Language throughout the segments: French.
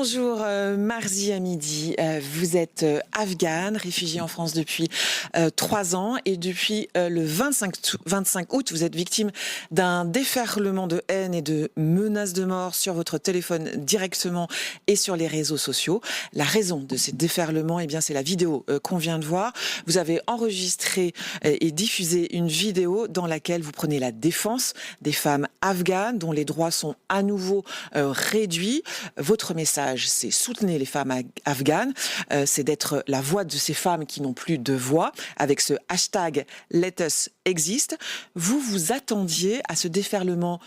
Bonjour, Marzi Hamidi. Vous êtes afghane, réfugiée en France depuis 3 ans et depuis le 25 août, vous êtes victime d'un déferlement de haine et de menaces de mort sur votre téléphone directement et sur les réseaux sociaux. La raison de ces déferlements, eh bien, c'est la vidéo qu'on vient de voir. Vous avez enregistré et diffusé une vidéo dans laquelle vous prenez la défense des femmes afghanes dont les droits sont à nouveau réduits. Votre message, c'est soutenez les femmes afghanes, c'est d'être la voix de ces femmes qui n'ont plus de voix, avec ce hashtag Let Us Exist. Vous vous attendiez à ce déferlement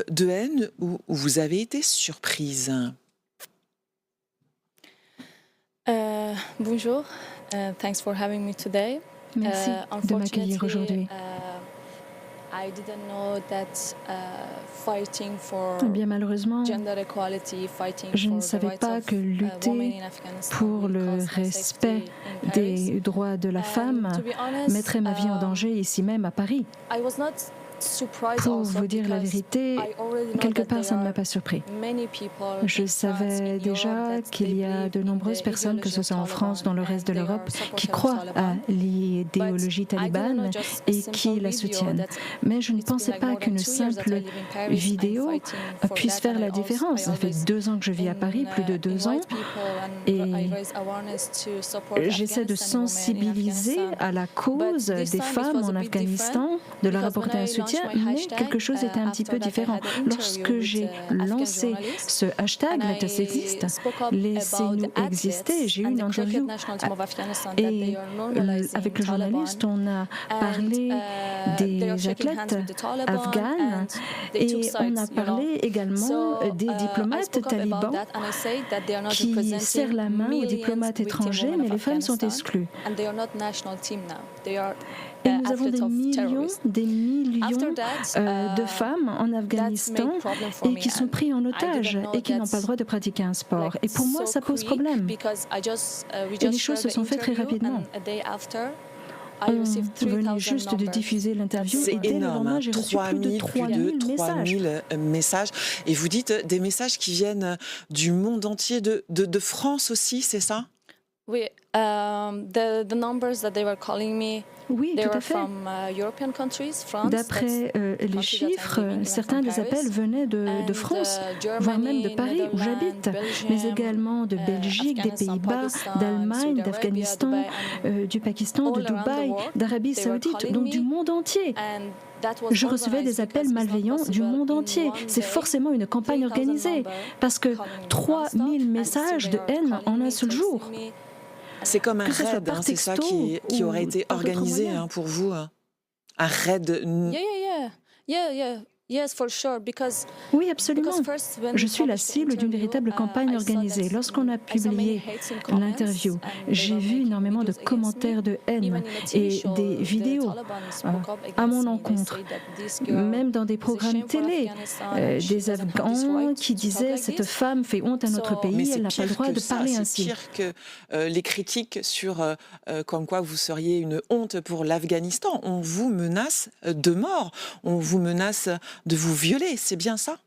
de haine ou vous avez été surprise? Bonjour, thanks for having me today. Merci de m'accueillir aujourd'hui. I didn't know that fighting for Bien malheureusement, gender equality, fighting je ne for the savais rights pas of que women lutter in Afghanistan pour will le cause her respect safety in Paris. des droits de la femme To be honest, mettrait ma vie en danger ici même à Paris. I was not surprised Pour also vous dire la because vérité, I already know quelque that part there ça ne m'a are pas surpris. many people Je in France, savais in déjà Europe, that qu'il y a they de believe in nombreuses the personnes, que ce soit en ideology of France, dans le Taliban, reste de and they are l'Europe, qui supporters of croient à Taliban. l'idéologie But I didn't know talibane just a et simple qui la video soutiennent. that Mais je ne it's been pensais like pas more than qu'une 2 years that I simple live in Paris. I'm vidéo fighting for puisse that, faire and la différence. Ça fait 2 ans que je vis à Paris, plus de 2 ans, invite people and et I raise awareness to support j'essaie de Afghanistani women in sensibiliser Afghanistan. à la cause But this des time it femmes was a en bit different Afghanistan, de leur because apporter when un I soutien, launched my mais hashtag, quelque chose était un petit after peu that I différent. had an interview Lorsque with j'ai Afghan lancé journalists ce hashtag, and Let Us Exist, I spoke up about laissez-nous the exister, j'ai eu athletes une and the cricket interview national team of Afghanistan that et they are normalizing avec le journaliste, Taliban on a and parlé they are des shaking hands athlètes with the Taliban afghanes and they took et on a sides, you know. parlé également So des I diplomates spoke up about talibans that and I said that they are not qui serrent representing la main aux millions diplomates victim étrangers, women mais of les femmes sont Afghanistan exclues. and they are not national team now. They are Et nous avons athletes of terrorists. des millions After that, de femmes en that's Afghanistan made problem for et me qui sont and pris en I otage didn't know et qui n'ont pas le that's droit de pratiquer un sport. like Et pour moi, so ça pose quick problème. because we Et les just choses shared se the sont faites très interview rapidement. and a day after I On received venait 3000 juste de numbers. diffuser l'interview C'est et dès le énorme, lendemain, hein. j'ai reçu plus de 3000 messages. 3000 messages. Et vous dites des messages qui viennent du monde entier, de France aussi, c'est ça? Oui, the numbers that they were calling me, Oui, they tout were à fait. from European countries, France. D'après les country that I'm chiffres, living, even certains from des Paris, appels venaient de and, France, Germany, voire même de Paris, où j'habite, Belgium, mais également de Belgique, des Afghanistan, Pays-Bas, Pakistan, d'Allemagne, Saudi Arabia, d'Afghanistan, Dubai, du Pakistan, de all around the Dubaï, world, d'Arabie they were Saoudite, calling donc me, du monde entier. and that was Je recevais des organized appels because it's not malveillants du possible monde in entier. one C'est day, forcément une campagne 3000 organisée, numbers parce que calling me 3000 non-stop, and messages still de they are haine en calling un me, seul texting jour. me. C'est comme un Que ce soit raid, par hein, c'est ça texto qui ou aurait été par d'autres organisé moyens. pour vous. Un raid. Yes, for sure. Because Oui, absolument. first, when Je we suis la published the cible d'une interview, véritable campagne I saw organisée. that Lorsqu'on a I saw many publié hateful comments, l'interview, and they j'ai were vu making énormément de videos against commentaires me. de haine Even in a TV et show, des the vidéos Taliban spoke up à against mon me. They encontre. said that this girl Même dans des is a programmes shame for télé, Afghanistan and she des doesn't have this Afghans right qui to talk disaient like cette this. femme fait honte à notre So- pays, Mais elle c'est n'a pas le pire droit que de ça, parler c'est ainsi. pire que les critiques sur comme quoi vous seriez une honte pour l'Afghanistan. On vous menace de mort, on vous menace de vous violer, c'est bien ça?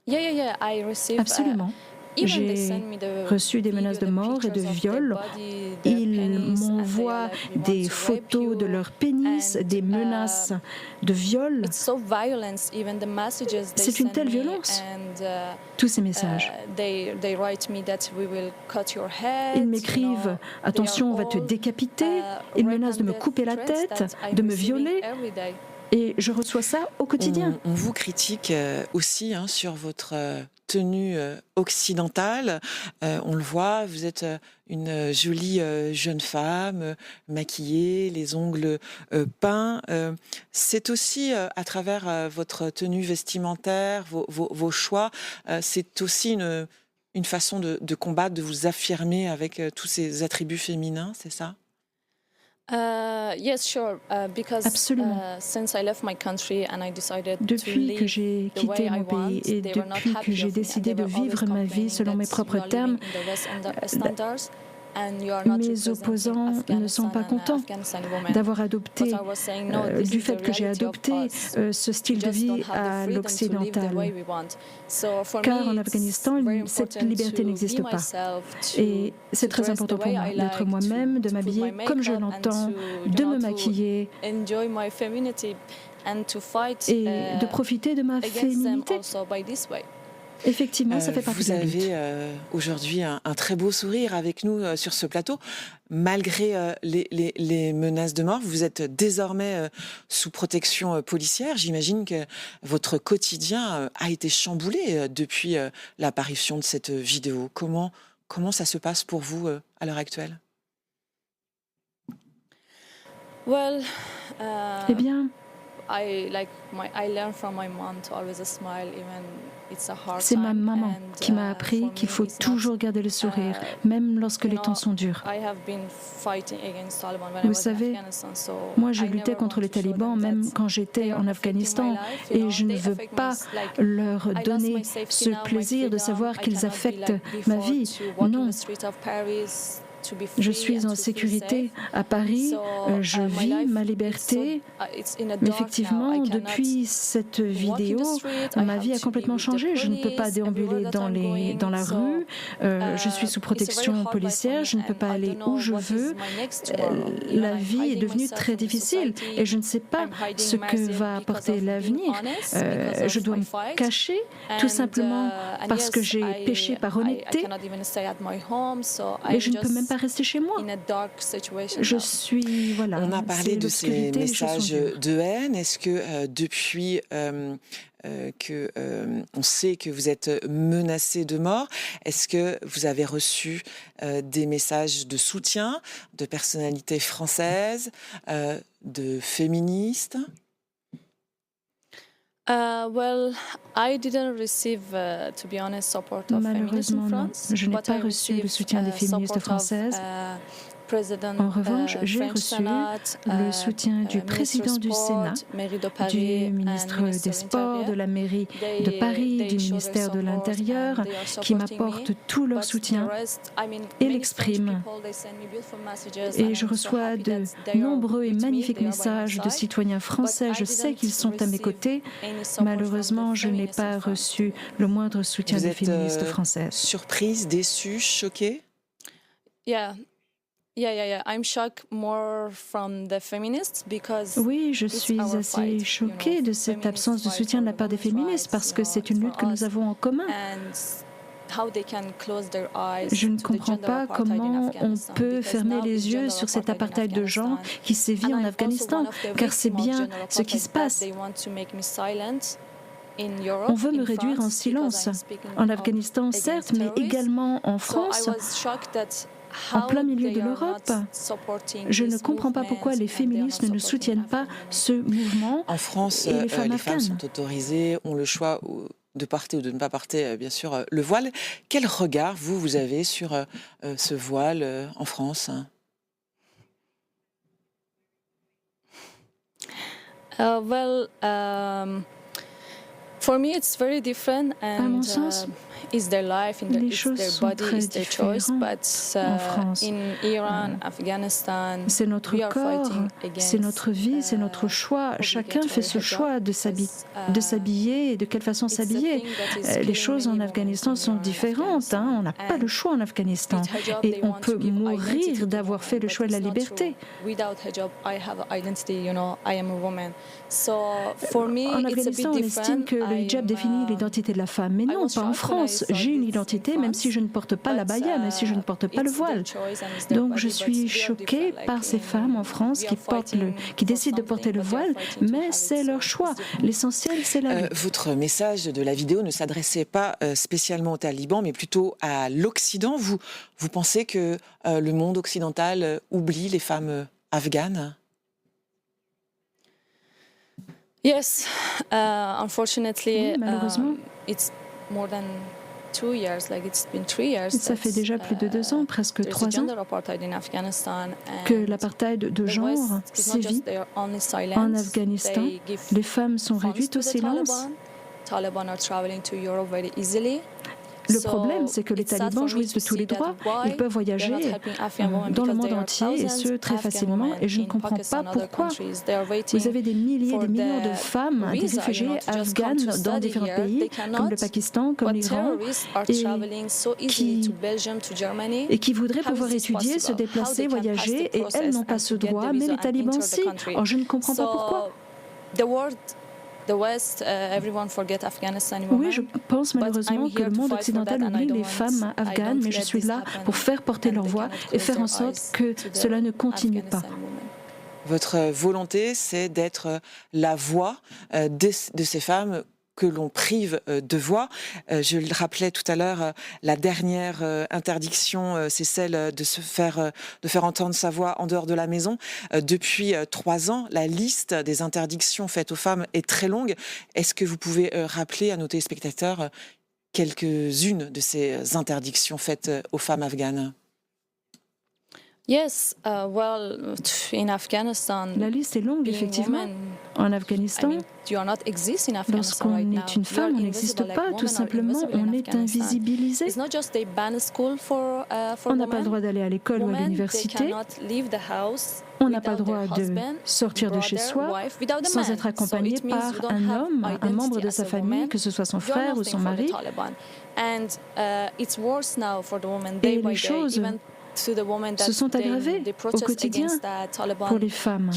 Yeah. I received, Absolument. even they J'ai send me the reçu des video, menaces de the mort et de pictures of their viol. body, their Ils penis, and they are m'envoient like, we want des to rape photos de you. leur pénis, and, des menaces de viol. It's so violent, even the messages they C'est une send telle me, violence. and Tous ces messages. they write me that we will cut your head. Ils m'écrivent « Attention, on va te décapiter ». Ils menacent de me couper la tête, de me violer. Et je reçois ça au quotidien. On vous critique aussi sur votre tenue occidentale. On le voit, vous êtes une jolie jeune femme, maquillée, les ongles peints. C'est aussi à travers votre tenue vestimentaire, vos choix, c'est aussi une façon de combattre, de vous affirmer avec tous ces attributs féminins, c'est ça? Yes, sure. Because Absolument. Since I left my country and I decided to Depuis que live j'ai the way quitté I mon pays want, et they were not depuis que happy j'ai of me, and décidé they de were always vivre ma vie complaining selon mes that propres you are termes, living in the West standards. Mes opposants ne sont pas contents d'avoir adopté, du fait que j'ai adopté ce style de vie à l'occidental. Car en Afghanistan, cette liberté n'existe pas. Et c'est très important pour moi d'être moi-même, de m'habiller comme je l'entends, de me maquiller et de profiter de ma féminité. Effectivement, ça fait partie vous de la lutte. avez aujourd'hui un très beau sourire avec nous sur ce plateau. Malgré les menaces de mort, vous êtes désormais sous protection policière. J'imagine que votre quotidien a été chamboulé depuis l'apparition de cette vidéo. Comment ça se passe pour vous à l'heure actuelle? Eh bien, c'est ma maman qui m'a appris qu'il faut toujours garder le sourire, même lorsque les temps sont durs. Vous savez, moi je luttais contre les talibans même quand j'étais en Afghanistan et je ne veux pas leur donner ce plaisir de savoir qu'ils affectent ma vie. Non. Je suis en sécurité à Paris, je vis ma liberté, mais effectivement, depuis cette vidéo, ma vie a complètement changé. Je ne peux pas déambuler dans la rue, je suis sous protection policière, je ne peux pas aller où je veux. La vie est devenue très difficile et je ne sais pas ce que va apporter l'avenir. Je dois me cacher, tout simplement parce que j'ai péché par honnêteté et je ne peux même pas rester chez moi. Je suis, voilà. On a parlé de ces messages de haine. Est-ce que depuis on sait que vous êtes menacé de mort, est-ce que vous avez reçu des messages de soutien de personnalités françaises, de féministes? Malheureusement, non. Je n'ai pas reçu le soutien des féministes françaises. En revanche, j'ai reçu le soutien du président du Sénat, du ministre des Sports, de la mairie de Paris, du ministère de l'Intérieur, qui m'apportent tout leur soutien et l'expriment. Et je reçois de nombreux et magnifiques messages de citoyens français. Je sais qu'ils sont à mes côtés. Malheureusement, je n'ai pas reçu le moindre soutien des féministes françaises. Surprise, déçue, choquée? Oui, je suis assez choquée de cette absence de soutien de la part des féministes parce que c'est une lutte que nous avons en commun. Je ne comprends pas comment on peut fermer les yeux sur cet apartheid de genre qui sévit en Afghanistan, car c'est bien ce qui se passe. On veut me réduire en silence. En Afghanistan, certes, mais également en France. En plein milieu de l'Europe, je ne comprends pas pourquoi les féministes ne soutiennent pas ce mouvement. En France, les les femmes femmes sont autorisées, ont le choix de porter ou de ne pas porter, bien sûr, le voile. Quel regard, vous avez sur ce voile en France? À mon sens, les choses sont très différentes en France. C'est notre corps, c'est notre vie, c'est notre choix. Chacun fait ce choix de s'habiller et de quelle façon s'habiller. Les choses en Afghanistan sont différentes. On n'a pas le choix en Afghanistan. Et on peut mourir d'avoir fait le choix de la liberté. En Afghanistan, on estime que le hijab définit l'identité de la femme. Mais non, pas en France. J'ai une identité même si je ne porte pas l'abaya, même si je ne porte pas le voile. Donc je suis choquée par ces femmes en France qui décident de porter le voile, mais c'est leur choix. L'essentiel, c'est la lutte. Votre message de la vidéo ne s'adressait pas spécialement aux talibans, mais plutôt à l'Occident. Vous pensez que le monde occidental oublie les femmes afghanes? Oui, malheureusement. Ça fait déjà plus de 2 ans, presque 3 ans, que l'apartheid de genre sévit en Afghanistan. Les femmes sont réduites au silence. Le problème, c'est que les talibans jouissent de tous les droits. Ils peuvent voyager dans le monde entier, et ce, très facilement, et je ne comprends pas pourquoi. Vous avez des milliers, des millions de femmes, des réfugiés afghanes dans différents pays, comme le Pakistan, comme l'Iran, et qui voudraient pouvoir étudier, se déplacer, voyager, et elles n'ont pas ce droit, mais les talibans si. Or, je ne comprends pas pourquoi. Oui, je pense malheureusement que le monde occidental oublie les femmes afghanes, mais je suis là pour faire porter leur voix et faire en sorte que cela ne continue pas. Votre volonté, c'est d'être la voix de ces femmes que l'on prive de voix. Je le rappelais tout à l'heure, la dernière interdiction, c'est celle de faire entendre sa voix en dehors de la maison. Depuis 3 ans, la liste des interdictions faites aux femmes est très longue. Est-ce que vous pouvez rappeler à nos téléspectateurs quelques-unes de ces interdictions faites aux femmes afghanes? Yes, in Afghanistan, la liste est longue, effectivement. En Afghanistan, lorsqu'on est une femme, on n'existe pas, tout simplement, on est invisibilisé. On n'a pas le droit d'aller à l'école ou à l'université. On n'a pas le droit de sortir de chez soi sans être accompagné par un homme, un membre de sa famille, que ce soit son frère ou son mari. Et les choses se sont aggravées au quotidien pour les femmes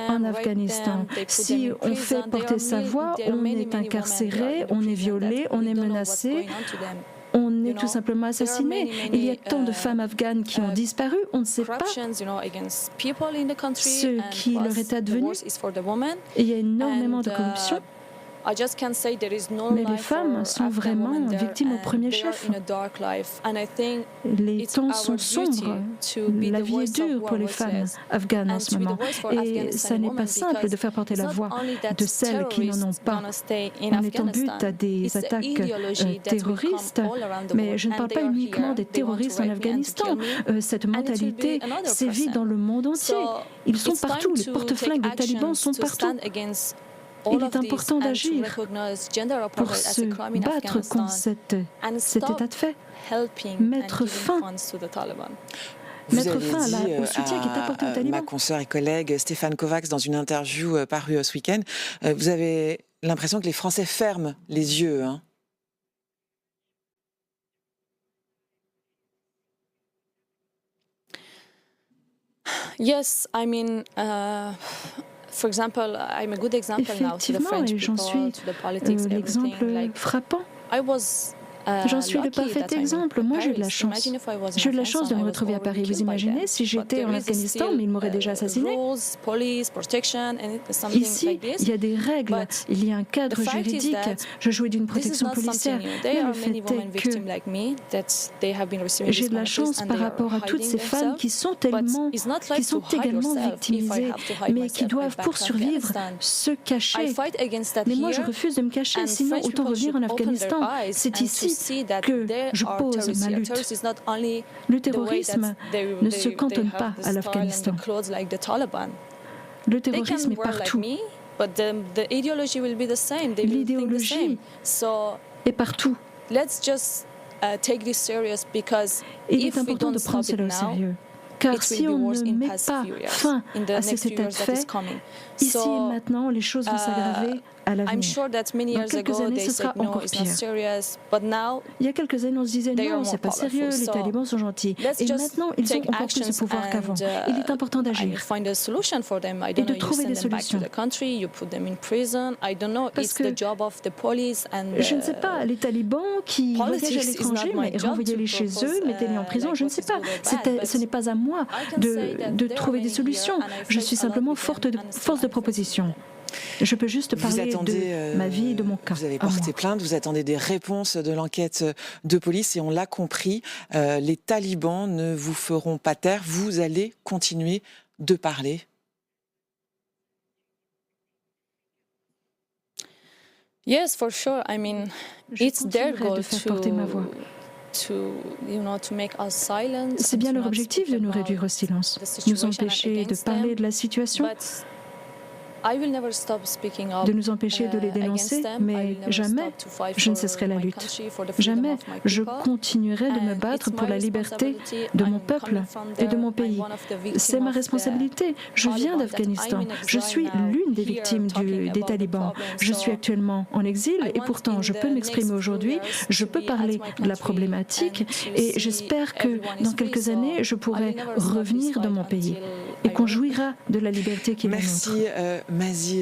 en Afghanistan. Si on fait porter sa voix, on est incarcéré, on est violé, on est menacé, on est tout simplement assassiné. Il y a tant de femmes afghanes qui ont disparu, on ne sait pas ce qui leur est advenu. Et il y a énormément de corruption. Mais les femmes sont vraiment victimes au premier chef. Les temps sont sombres. La vie est dure pour les femmes afghanes en ce moment. Et ça n'est pas simple de faire porter la voix de celles qui n'en ont pas. On est en but à des attaques terroristes, mais je ne parle pas uniquement des terroristes en Afghanistan. Cette mentalité sévit dans le monde entier. Ils sont partout. Les porte-flingues des talibans sont partout. Il est important d'agir pour se battre contre cet état de fait, mettre fin au soutien qui est apporté aux talibans. Ma consoeur et collègue Stéphane Kovacs, dans une interview parue ce week-end, vous avez l'impression que les Français ferment les yeux. Hein. Yes, I mean. Effectivement, et j'en suis l'exemple frappant. J'en suis le parfait exemple. Moi, j'ai eu de la chance. J'ai eu de la chance de me retrouver à Paris. Vous imaginez, si j'étais en Afghanistan, mais ils m'auraient déjà assassiné. Ici, il y a des règles, il y a un cadre juridique. Je jouis d'une protection policière. Mais le fait est que j'ai de la chance par rapport à toutes ces femmes qui sont également victimisées, mais qui doivent, pour survivre, se cacher. Mais moi, je refuse de me cacher, sinon autant revenir en Afghanistan. C'est ici que je pose ma lutte. Le terrorisme ne se cantonne pas à l'Afghanistan. Le terrorisme est partout. L'idéologie est partout. Il est important de prendre cela au sérieux. Car si on ne met pas fin à cet état de fait, ici et maintenant, les choses vont s'aggraver à l'avenir. Dans quelques années, ce sera encore pire. Il y a quelques années, on se disait non, c'est pas sérieux, les talibans sont gentils. Et maintenant, ils ont encore plus de pouvoir qu'avant. Il est important d'agir et de trouver des solutions. Parce que je ne sais pas, les talibans qui voyagent à l'étranger, mais renvoyez-les chez eux, mettez-les en prison, je ne sais pas. Ce n'est pas à moi de trouver des solutions. Je suis simplement force de proposition. Je peux juste parler de ma vie et de mon cas. Vous avez porté plainte, vous attendez des réponses de l'enquête de police et on l'a compris, les talibans ne vous feront pas taire, vous allez continuer de parler. Yes, for sure. I mean, it's their goal de faire porter ma voix. C'est bien leur objectif de nous réduire au silence, nous empêcher de parler de la situation. de nous empêcher de les dénoncer, mais jamais je ne cesserai la lutte. Jamais je continuerai de me battre pour la liberté de mon peuple et de mon pays. C'est ma responsabilité. Je viens d'Afghanistan. Je suis l'une des victimes des talibans. Je suis actuellement en exil et pourtant je peux m'exprimer aujourd'hui, je peux parler de la problématique et j'espère que dans quelques années, je pourrai revenir dans mon pays et qu'on jouira de la liberté qui est la nôtre. Merci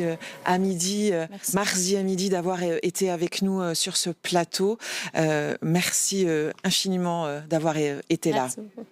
Marzi Hamidi d'avoir été avec nous sur ce plateau. Merci infiniment d'avoir été là. Merci beaucoup.